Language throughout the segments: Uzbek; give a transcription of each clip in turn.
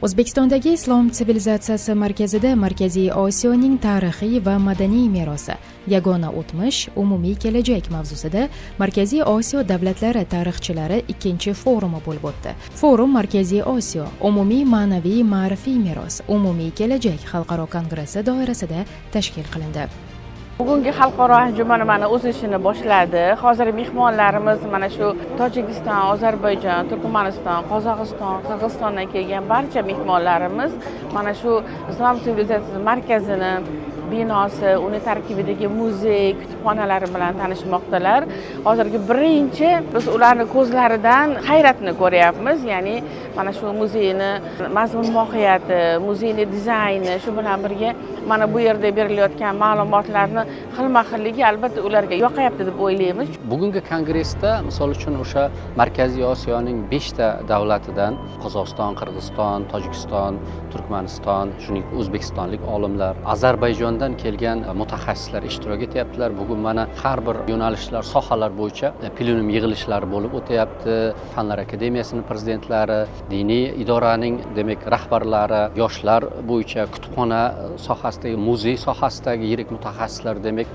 O'zbekistondagi Islom sivilizatsiyasi markazida Markaziy Osiyoning tarixiy va madaniy merosi, yagona o'tmish, umumiy kelajak mavzusida Markaziy Osiyo davlatlari tarixchilari ikkinchi forumi bo'lib o'tdi. Forum Markaziy Osiyo umumiy ma'naviy ma'rifiy meros, umumiy kelajak xalqaro kongressi doirasida tashkil qilindi. Bugungi xalqaro anjuman mana o'z ishini boshladi. Hozir mehmonlarimiz mana shu Tojikiston, Ozarbayjon, Turkmaniston, Qozog'iston, Qirg'izistondan kelgan barcha mehmonlarimiz mana shu Islom sivilizatsiyasi markazini binosi, uni tarkibidagi muzey, kutubxonalari bilan tanishmoqdalar. Hozirgi birinchi biz ularning ko'zlaridan hayratni ko'ryapmiz. Ya'ni mana shu muzeyni mazmun mohiyati, muzeyni dizayni, shu bilan birga mana bu yerda berilayotgan ma'lumotlarni xilma-xilligi albatta ularga yoqayapti deb o'ylaymiz. Bugungi kongressda misol uchun o'sha Markaziy Osiyoning 5 ta davlatidan Qozog'iston, Qirg'iziston, Tojikiston, Turkmaniston, shuningdek o'zbekistonlik olimlar, Ozarbayjondan kelgan mutaxassislar ishtirok etyaptilar. Bugun mana har bir yo'nalishlar, sohalar bo'yicha plenum yig'ilishlari bo'lib o'tyapti. Fanlar akademiyasining prezidentlari, diniy idoraning demak rahbarlari, yoshlar bo'yicha kutubxona sohasidagi, muzey sohasidagi yirik mutaxassislar demak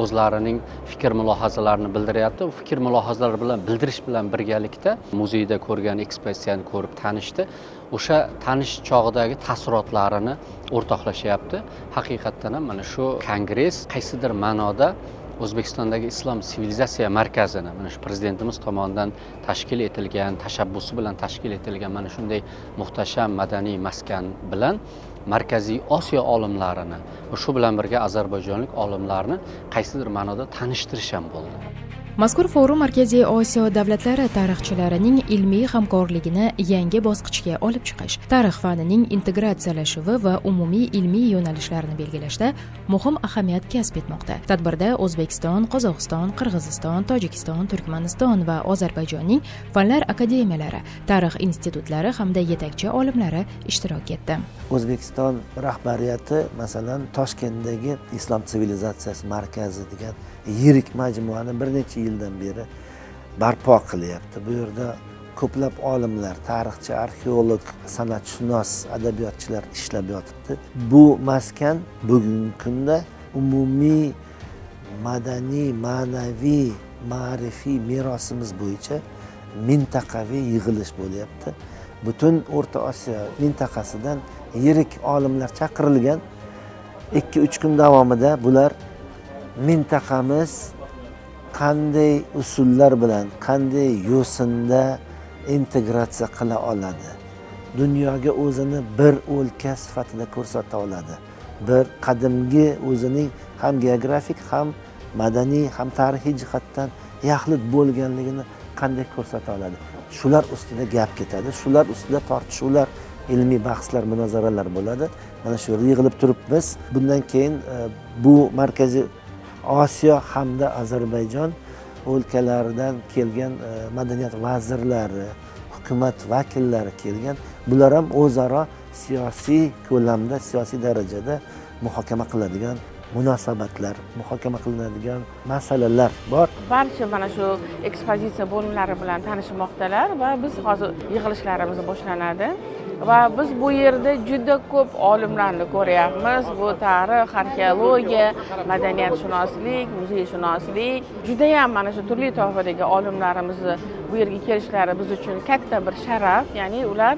o'zlarining fikr mulohazalarini bildiryapti. U fikr mulohazalar bilan bildirish bilan birgalikda muzeyda ko'rgan ekspozitsiyani ko'rib tanishdi. O'sha tanish chog'idagi taassurotlarini o'rtoqlashyapti. Haqiqatdan ham mana shu kongress qaysidir ma'noda O'zbekistondagi Islom sivilizatsiya markazini mana shu prezidentimiz tomonidan tashkil etilgan, tashabbusi bilan tashkil etilgan mana shunday muhtasham madaniy maskan bilan Markaziy Osiyo olimlarini, shu bilan birga ozarbayjonlik olimlarni qaysidir ma'noda tanishtirish ham bo'ldi. Mazkur forum Markaziy Osiyo davlatlari tarixchilarining ilmiy hamkorligini yangi bosqichga olib chiqish, tarix fanining integratsiyalashuvi va umumiy ilmiy yo'nalishlarni belgilashda muhim ahamiyat kasb etmoqda. Tadbirda O'zbekiston, Qozog'iston, Qirg'iziston, Tojikiston, Turkmaniston va Ozarbayjonning fanlar akademiyalari, tarix institutlari hamda yetakchi olimlari ishtirok etdi. O'zbekiston rahbariyati masalan Toshkentdagi Islom sivilizatsiyasi markazi degan yirik majmuani bir necha yildan beri barpo qilyapti. Bu yerda ko'plab olimlar, tarixchi, arxeolog, san'atshunos, adabiyotchilar ishlab yotibdi. Bu maskan bugungi kunda umumiy madaniy, ma'naviy, ma'rifiy merosimiz bo'yicha mintaqaviy yig'ilish bo'lyapti. Butun O'rta Osiyo mintaqasidan yirik olimlar chaqirilgan. 2-3 kun davomida bular mintaqamiz qanday usullar bilan, qanday yo'sinda integratsiya qila oladi, dunyoga o'zini bir o'lka sifatida ko'rsata oladi, bir qadimgi o'zining ham geografik, ham madaniy, ham tarixiy jihatdan yaxlit bo'lganligini qanday ko'rsata oladi. Shular ustida gap ketadi, shular ustida tortishuvlar, ilmiy bahslar, munozaralar bo'ladi. Mana shu yerda yig'ilib turibmiz. Bundan keyin bu Markaziy Osiyo hamda Ozarbayjon o'lkalaridan kelgan madaniyat vazirlari, hukumat vakillari kelgan. Bular ham o'zaro siyosiy ko'lamda, siyosiy darajada muhokama qiladigan munosabatlar, muhokama qilinadigan masalalar bor. Barcha mana shu ekspozitsiya bo'limlari bilan tanishmoqdalar va biz hozir yig'ilishlarimiz boshlanadi. Va biz bu yerda juda ko'p olimlarni ko'ryapmiz. Bu tarix, arxeologiya, madaniyatshunoslik, muzeyshunoslik. Juda ham mana shu turli toifadagi olimlarimizni bu yerga kelishlari biz uchun katta bir sharaf. Ya'ni ular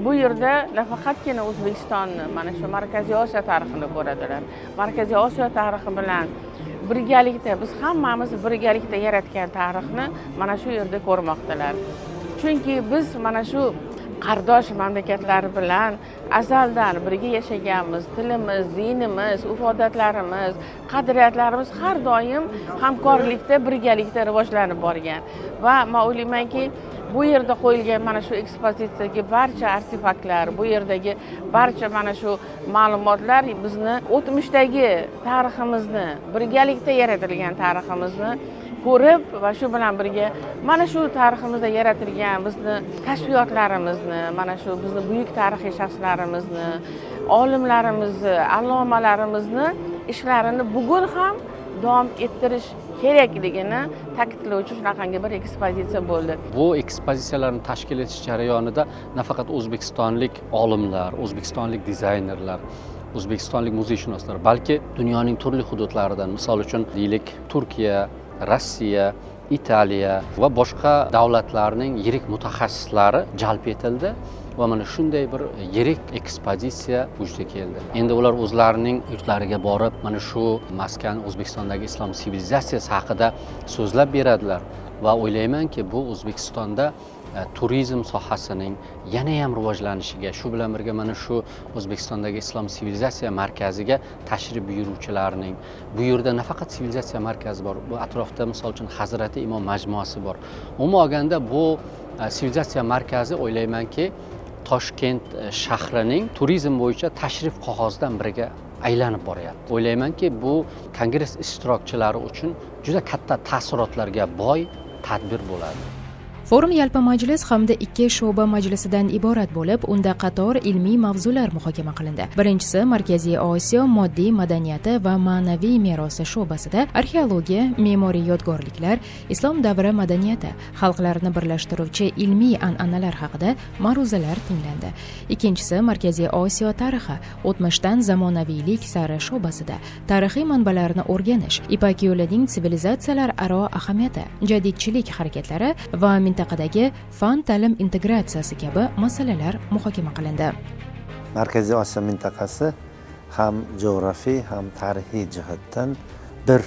bu yerda nafaqatgina O'zbekistonni, mana shu Markaziy Osiyo tarixini ko'radilar. Markaziy Osiyo tarixi bilan birgalikda biz hammamiz birgalikda yaratgan tarixni mana shu yerda ko'rmoqdalar. Chunki biz mana shu qardosh mamlakatlar bilan azaldan birga yashaganmiz. Tilimiz, dinimiz, urf-odatlarimiz, qadriyatlarimiz har doim hamkorlikda, birgalikda rivojlanib borgan. Va men o'ylaymanki, bu yerda qo'yilgan mana shu ekspozitsiyaga barcha artefaktlar, bu yerdagi barcha mana shu ma'lumotlar bizni o'tmishdagi tariximizni, birgalikda yaratilgan tariximizni ko'rib va shu bilan birga mana shu tariximizda yaratilgan bizni kashfiyotlarimizni, mana shu bizni buyuk tarixiy shaxslarimizni, olimlarimizni, allomalarimizni ishlarini bugun ham davom ettirish kerakligini ta'kidlovchi shunaqangi bir ekspozitsiya bo'ldi. Bu ekspozitsiyalarni tashkil etish jarayonida nafaqat o'zbekistonlik olimlar, o'zbekistonlik dizaynerlar, o'zbekistonlik muzeyshunoslar, balki dunyoning turli hududlaridan, misol uchun deylik Turkiya, Rossiya, Italiya va boshqa davlatlarning yirik mutaxassislari jalb etildi va mana shunday bir yirik ekspozitsiya vujudga keldi. Endi ular o'zlarining yurtlariga borib, mana shu maskan O'zbekistondagi islom sivilizatsiyasi haqida so'zlab beradilar va o'ylaymanki, bu O'zbekistonda turizm sohasining yana ham rivojlanishiga, shu bilan birga mana shu O'zbekistondagi islom sivilizatsiya markaziga tashrif buyuruvchilarning, bu yerda nafaqat sivilizatsiya markazi bor, bu atrofda misol uchun Hazrati Imom majmuasi bor. Umuman olganda bu sivilizatsiya markazi o'ylaymanki, Toshkent shahrining turizm bo'yicha tashrif qog'ozidan biriga aylanib boryapti. O'ylaymanki, bu kongress ishtirokchilari uchun juda katta taassurotlarga boy tadbir bo'ladi. Forum yalpi majlis hamda 2 sho'ba majlisidan iborat bo'lib, unda qator ilmiy mavzular muhokama qilindi. Birinchisi Markaziy Osiyo moddiy madaniyati va ma'naviy merosi sho'basida arxeologiya, me'moriy yodgorliklar, islom davri madaniyati, xalqlarni birlashtiruvchi ilmiy an'analar haqida ma'ruzalar tinglandi. Ikkinchisi Markaziy Osiyo tarixi, o'tmishdan zamonaviylik sari sho'basida tarixiy manbalarni o'rganish, Ipak yo'lining sivilizatsiyalar aro ahamiyati, jadidchilik harakatlari va mintaqadagi fan ta'lim integratsiyasi kabi masalalar muhokama qilindi. Markaziy Osiyo mintaqasi ham jo'g'rafiy ham tarixiy jihatdan bir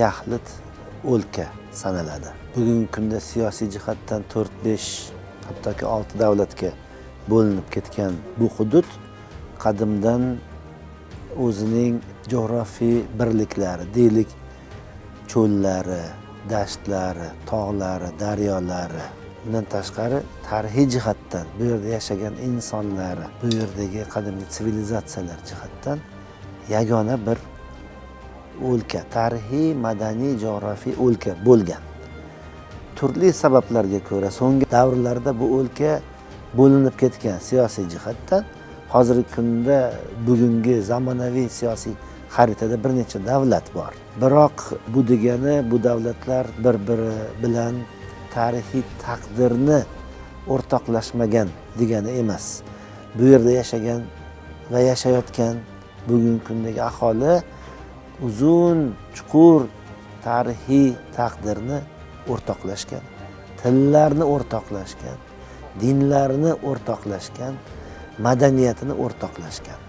yaxlit o'lka sanaladi. Bugungi kunda siyosiy jihatdan 4-5 hattoki 6 davlatga bo'linib ketgan bu hudud qadimdan o'zining jo'g'rafiy birliklari, deylik cho'llari, dashtlari, tog'lari, daryolari, bundan tashqari tarixiy jihatdan bu yerda yashagan insonlari, bu yerdagi qadimgi sivilizatsiyalar jihatdan yagona bir o'lka, tarixiy, madaniy, jo'g'rafiy o'lka bo'lgan. Turli sabablarga ko'ra so'nggi davrlarda bu o'lka bo'linib ketgan siyosiy jihatdan. Hozirgi kunda bugungi zamonaviy siyosiy xaritada bir necha davlat bor. Biroq bu degani bu davlatlar bir-biri bilan tarixiy taqdirni o'rtoqlashmagan degani emas. Bu yerda yashagan va yashayotgan bugungi kundagi aholi uzun, chuqur tarixiy taqdirni o'rtoqlashgan, tillarni o'rtoqlashgan, dinlarni o'rtoqlashgan, madaniyatini o'rtoqlashgan.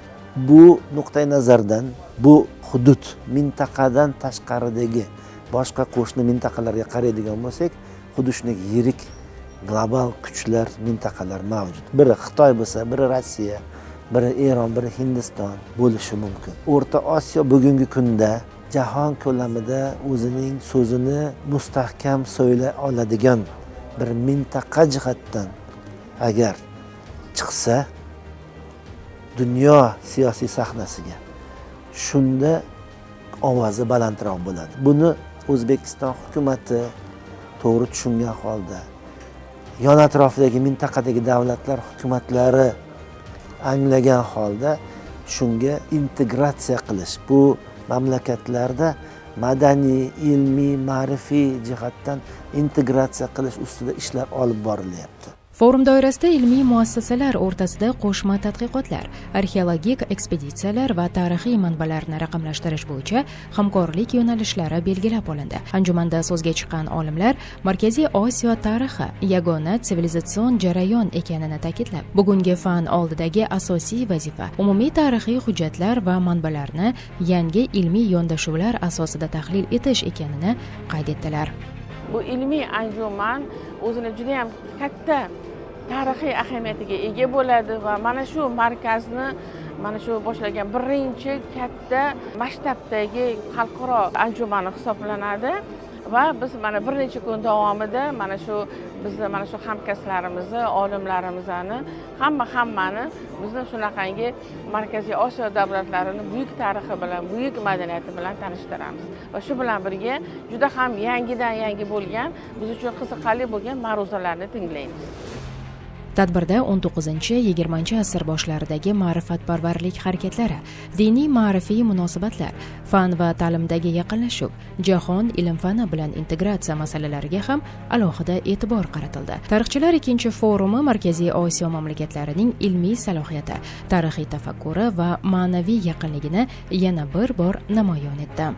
Bu nuqtai nazardan bu hudud mintaqadan tashqaridagi boshqa qo'shni mintaqalarga qaraydigan bo'lsak, xuddi shunday yirik global kuchlar, mintaqalar mavjud. Biri Xitoy bo'lsa, biri Rossiya, biri Eron, biri Hindiston bo'lishi mumkin. O'rta Osiyo bugungi kunda jahon ko'lamida o'zining so'zini mustahkam so'ylay oladigan bir mintaqa jihatdan agar chiqsa dunyo siyosiy sahnasiga, shunda ovozi balandroq bo'ladi. Buni O'zbekiston hukumatı to'g'ri tushungan holda, yon atrofidagi mintaqadagi davlatlar hukumatlari anglagan holda shunga integratsiya qilish, bu mamlakatlarda madaniy, ilmiy, ma'rifiy jihatdan integratsiya qilish ustida ishlar olib borilyapti. Forum doirasida ilmiy muassasalar o'rtasida qo'shma tadqiqotlar, arxeologik ekspeditsiyalar va tarixiy manbalarni raqamlashtirish bo'yicha hamkorlik yo'nalishlari belgilab olindi. Anjumanda so'zga chiqqan olimlar Markaziy Osiyo tarixi yagona sivilizatsion jarayon ekanini ta'kidlab, bugungi fan oldidagi asosiy vazifa umumiy tarixiy hujjatlar va manbalarni yangi ilmiy yondashuvlar asosida tahlil etish ekanini qayd etdilar. Bu ilmiy anjuman o'zini juda ham katta tarixiy ahamiyatiga ega bo'ladi va mana shu markazni mana shu boshlangan birinchi katta masshtabdagi xalqaro anjumani hisoblanadi va biz mana bir necha kun davomida mana shu hamkasblarimizni, olimlarimizni, hammani bizni shunaqangi Markaziy Osiyo davlatlarini buyuk tarixi bilan, buyuk madaniyati bilan tanishtiramiz. Va shu bilan birga juda ham yangidan yangi bo'lgan, biz uchun qiziqarli bo'lgan ma'ruzalarni tinglaymiz. Tadbirda 19-20 asr boshlaridagi ma'rifatparvarlik harakatlari, diniy ma'rifiy munosabatlar, fan va ta'limdagi yaqinlashuv, jahon ilm-fani bilan integratsiya masalalariga ham alohida e'tibor qaratildi. Tarixchilar 2-forumi Markaziy Osiyo mamlakatlarining ilmiy salohiyati, tarixiy tafakkuri va ma'naviy yaqinligini yana bir bor namoyon etdi.